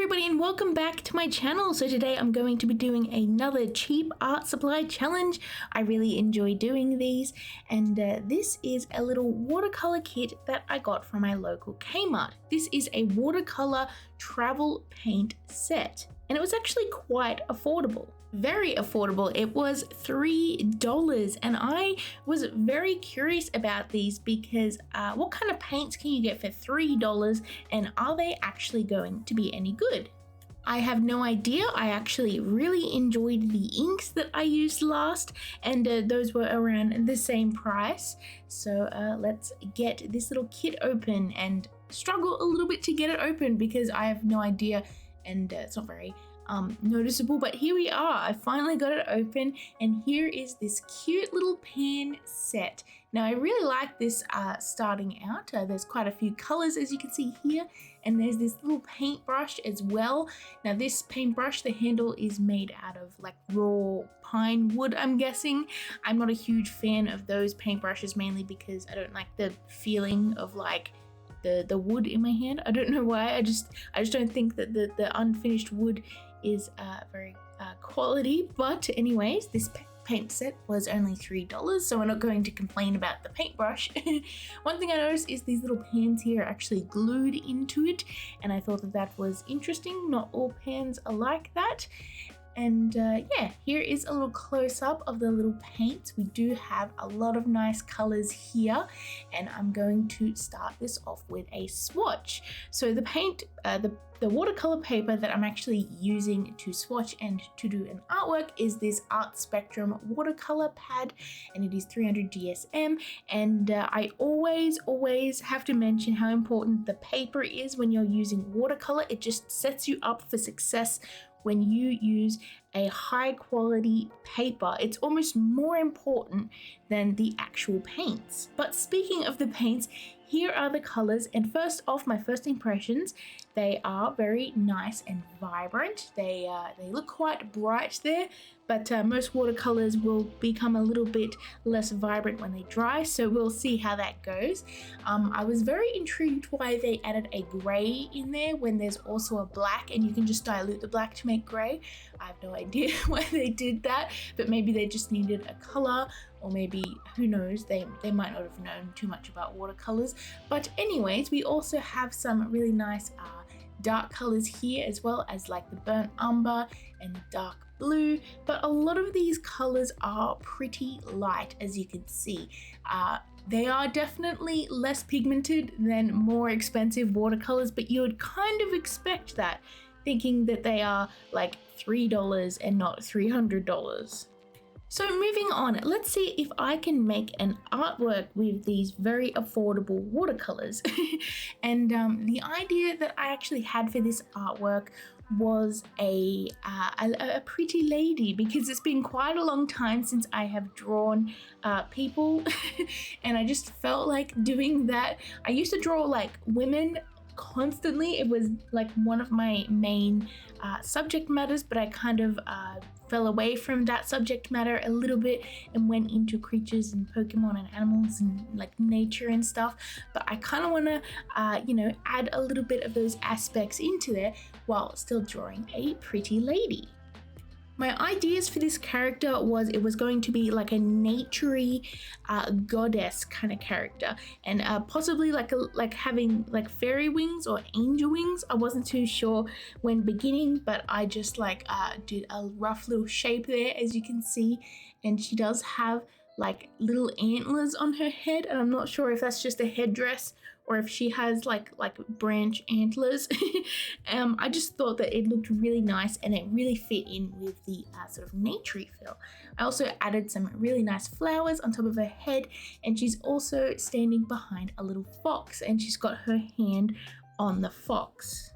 everybody and welcome back to my channel. So today I'm going to be doing another cheap art supply challenge. I really enjoy doing these, and this is a little watercolor kit that I got from my local Kmart. This is a watercolor travel paint set, and it was actually quite affordable. Very affordable. It was $3, and I was very curious about these because what kind of paints can you get for $3, and are they actually going to be any good? I have no idea. I actually really enjoyed the inks that I used last, and those were around the same price. So let's get this little kit open and struggle a little bit to get it open because I have no idea, and it's not very noticeable, but here we are. I finally got it open, and here is this cute little pan set. Now I really like this starting out. There's quite a few colors, as you can see here, and there's this little paintbrush as well. Now this paintbrush, the handle is made out of like raw pine wood, I'm guessing. I'm not a huge fan of those paintbrushes, mainly because I don't like the feeling of like the wood in my hand. I don't know why. I just don't think that the unfinished wood is very quality. But anyways, this paint set was only $3, so we're not going to complain about the paintbrush. One thing I noticed is these little pans here are actually glued into it, and I thought that was interesting. Not all pans are like that. And yeah, here is a little close-up of the little paints. We do have a lot of nice colors here, and I'm going to start this off with a swatch. So the paint, the watercolor paper that I'm actually using to swatch and to do an artwork is this Art Spectrum watercolor pad, and it is 300 GSM. And I always have to mention how important the paper is when you're using watercolor. It just sets you up for success when you use a high quality paper. It's almost more important than the actual paints. But speaking of the paints, here are the colors, and first off, my first impressions, they are very nice and vibrant. They look quite bright there, but most watercolors will become a little bit less vibrant when they dry, so we'll see how that goes. I was very intrigued why they added a gray in there when there's also a black, and you can just dilute the black to make gray. I have no idea why they did that, but maybe they just needed a color, or maybe, who knows, they might not have known too much about watercolors. But anyways, we also have some really nice dark colors here, as well as like the burnt umber and the dark blue, but a lot of these colors are pretty light, as you can see. They are definitely less pigmented than more expensive watercolors, but you would kind of expect that, thinking that they are like $3 and not $300. So moving on, let's see if I can make an artwork with these very affordable watercolors. And the idea that I actually had for this artwork was a pretty lady, because it's been quite a long time since I have drawn people and I just felt like doing that. I used to draw like women constantly. It was like one of my main subject matters, but I kind of fell away from that subject matter a little bit and went into creatures and Pokemon and animals and like nature and stuff. But I kind of want to you know, add a little bit of those aspects into there while still drawing a pretty lady. My ideas for this character was it was going to be like a naturey goddess kind of character, and possibly like having like fairy wings or angel wings. I wasn't too sure when beginning, but I just like did a rough little shape there, as you can see, and she does have like little antlers on her head, and I'm not sure if that's just a headdress or if she has like branch antlers. I just thought that it looked really nice, and it really fit in with the sort of naturey feel. I also added some really nice flowers on top of her head, and she's also standing behind a little fox, and she's got her hand on the fox.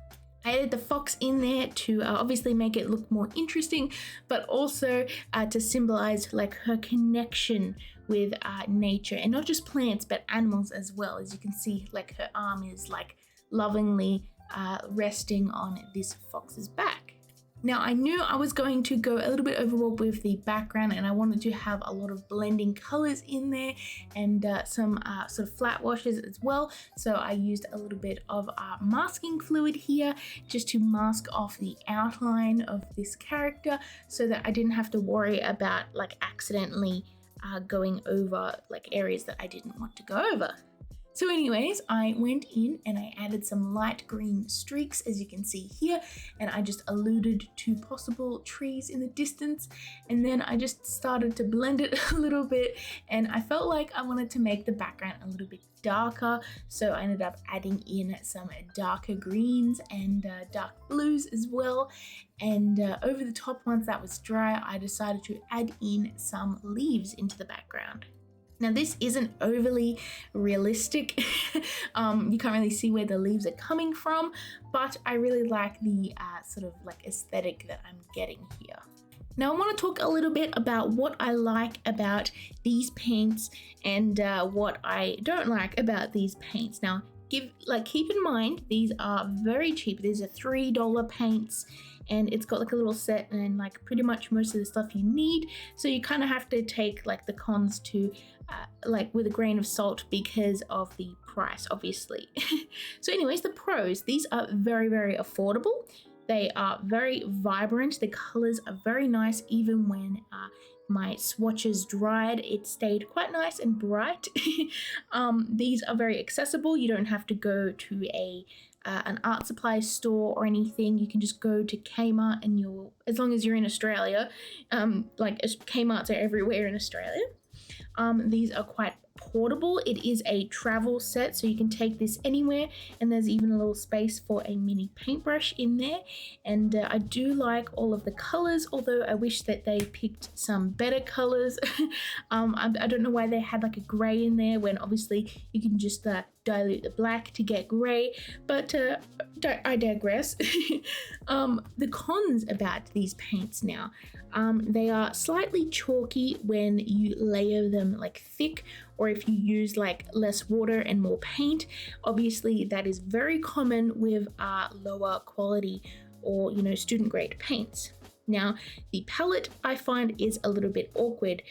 I added the fox in there to obviously make it look more interesting, but also to symbolize like her connection with nature, and not just plants but animals as well. As you can see, like her arm is like lovingly resting on this fox's back. Now I knew I was going to go a little bit overboard with the background, and I wanted to have a lot of blending colors in there and some sort of flat washes as well. So I used a little bit of masking fluid here just to mask off the outline of this character so that I didn't have to worry about like accidentally going over like areas that I didn't want to go over. So anyways, I went in and I added some light green streaks, as you can see here, and I just alluded to possible trees in the distance, and then I just started to blend it a little bit, and I felt like I wanted to make the background a little bit darker, so I ended up adding in some darker greens and dark blues as well. And over the top, once that was dry, I decided to add in some leaves into the background. Now this isn't overly realistic, you can't really see where the leaves are coming from, but I really like the sort of like aesthetic that I'm getting here. Now I want to talk a little bit about what I like about these paints and what I don't like about these paints. Now keep in mind, these are very cheap. These are $3 paints, and it's got like a little set and like pretty much most of the stuff you need. So you kind of have to take like the cons to like with a grain of salt because of the price, obviously. So anyways, the pros, these are very, very affordable. They are very vibrant. The colors are very nice. Even when my swatches dried, it stayed quite nice and bright. These are very accessible. You don't have to go to an art supply store or anything. You can just go to Kmart, and as long as you're in Australia, like Kmart's are everywhere in Australia. These are quite portable. It is a travel set, so you can take this anywhere, and there's even a little space for a mini paintbrush in there. And I do like all of the colors, although I wish that they picked some better colors. I don't know why they had like a gray in there when obviously you can just dilute the black to get gray, but I digress. The cons about these paints now, they are slightly chalky when you layer them like thick, or if you use like less water and more paint. Obviously that is very common with lower quality or student grade paints. Now the palette I find is a little bit awkward.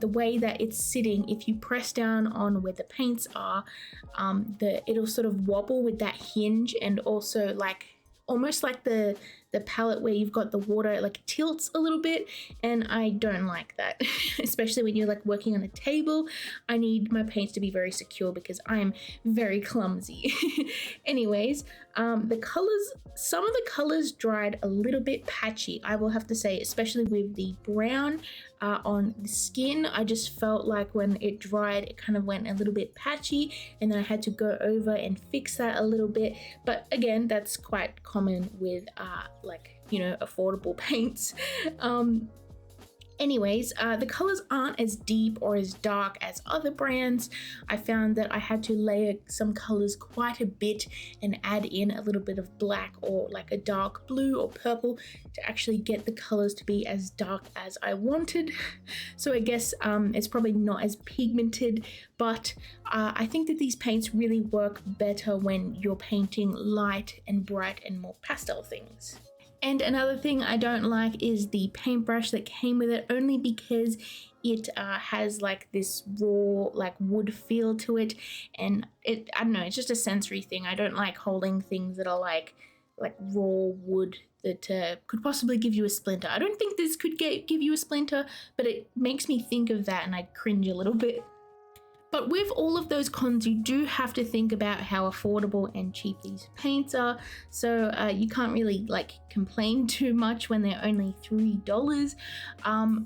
The way that it's sitting, if you press down on where the paints are, it'll sort of wobble with that hinge, and also like almost like the palette where you've got the water like tilts a little bit, and I don't like that. Especially when you're like working on a table. I need my paints to be very secure because I'm very clumsy. Anyways, the colors, some of the colors dried a little bit patchy, I will have to say, especially with the brown on the skin. I just felt like when it dried, it kind of went a little bit patchy, and then I had to go over and fix that a little bit. But again, that's quite common with affordable paints. Anyways, the colors aren't as deep or as dark as other brands. I found that I had to layer some colors quite a bit and add in a little bit of black or like a dark blue or purple to actually get the colors to be as dark as I wanted. So I guess it's probably not as pigmented, but I think that these paints really work better when you're painting light and bright and more pastel things. And another thing I don't like is the paintbrush that came with it, only because it has like this raw like wood feel to it, and I don't know, it's just a sensory thing. I don't like holding things that are like raw wood that could possibly give you a splinter. I don't think this could give you a splinter, but it makes me think of that and I cringe a little bit. But with all of those cons, you do have to think about how affordable and cheap these paints are. So you can't really like complain too much when they're only $3.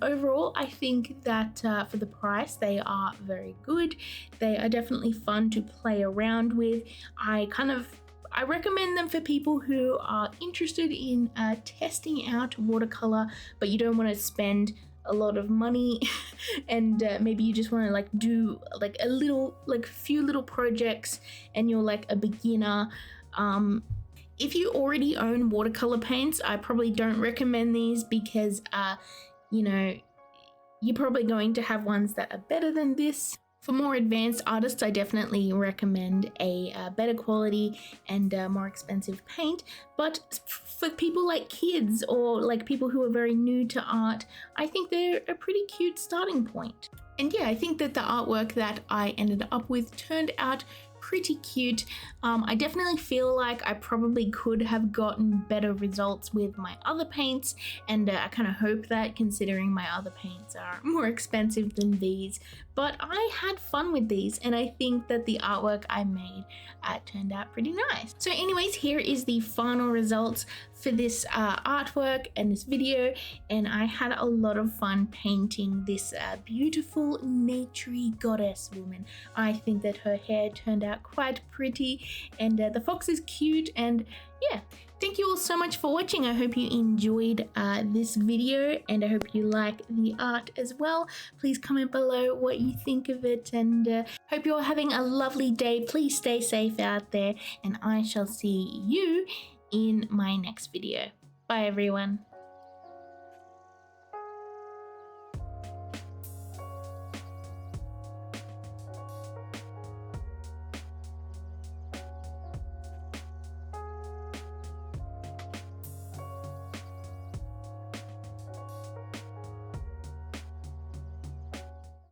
Overall, I think that for the price, they are very good. They are definitely fun to play around with. I recommend them for people who are interested in testing out watercolor, but you don't want to spend a lot of money and maybe you just want to like do like a little few little projects and you're like a beginner. If you already own watercolor paints, I probably don't recommend these because you're probably going to have ones that are better than this. For more advanced artists, I definitely recommend a better quality and more expensive paint. But for people like kids or like people who are very new to art, I think they're a pretty cute starting point. And yeah, I think that the artwork that I ended up with turned out pretty cute. I definitely feel like I probably could have gotten better results with my other paints, and I kind of hope that, considering my other paints are more expensive than these. But I had fun with these, and I think that the artwork I made turned out pretty nice. So anyways, here is the final results for this artwork and this video, and I had a lot of fun painting this beautiful naturey goddess woman. I think that her hair turned out quite pretty, and the fox is cute, and yeah. Thank you all so much for watching. I hope you enjoyed this video, and I hope you like the art as well. Please comment below what you think of it, and hope you're all having a lovely day. Please stay safe out there, and I shall see you in my next video. Bye everyone.